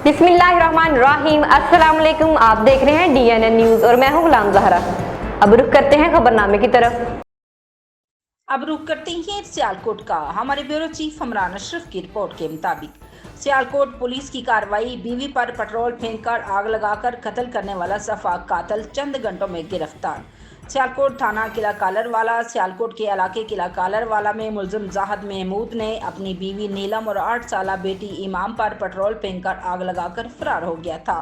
बिस्मिल्लाहिर्रहमानिर्रहीम। अस्सलाम वालेकुम। आप देख रहे हैं DNN न्यूज और मैं हूं गुलाम ज़हरा। अब रुख करते हैं खबरनामे की तरफ। अब रुख करते हैं सियालकोट का। हमारे ब्यूरो चीफ हमरान अशरफ की रिपोर्ट के मुताबिक सियालकोट पुलिस की कार्रवाई। बीवी पर पेट्रोल फेंककर आग लगाकर कत्ल करने वाला सफाक कातिल चंद घंटों में गिरफ्तार। सियालकोट थाना किला कालरवाला। सियालकोट के इलाके किला कालरवाला में मुलजिम जाहिद महमूद ने अपनी बीवी नीलम और 8 साल बेटी इमाम पर पेट्रोल फेंककर आग लगाकर फरार हो गया था।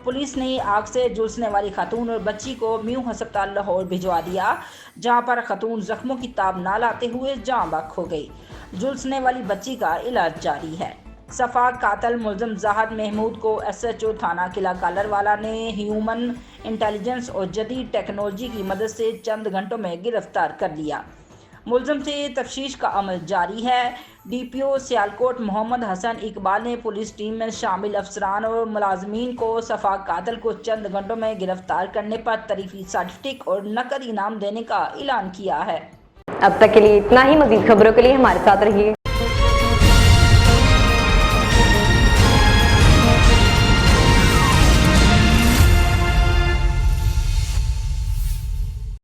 पुलिस ने आग से झुलसने वाली खातून और बच्ची को म्यू अस्पताल लाहौर भिजवा दिया, जहां पर खातून जख्मों की ताब ना लाते हुए जाँ बख्श हो गई। झुलसने वाली बच्ची का इलाज जारी है। सफाक कातिल मुलजिम जाहिद महमूद को SHO थाना किला कालरवाला ने ह्यूमन इंटेलिजेंस और जदीद टेक्नोलॉजी की मदद से चंद घंटों में गिरफ्तार कर लिया। मुलजिम से तफ्तीश का अमल जारी है। DPO सियालकोट मोहम्मद हसन इकबाल ने पुलिस टीम में शामिल अफसरान और मुलाजमीन को सफाक कातिल को चंद घंटों में गिरफ्तार करने पर तरीफी सर्टिफिकेट और नकद इनाम देने का ऐलान किया है। अब तक के लिए इतना ही। मजीद खबरों के लिए हमारे साथ रहिए।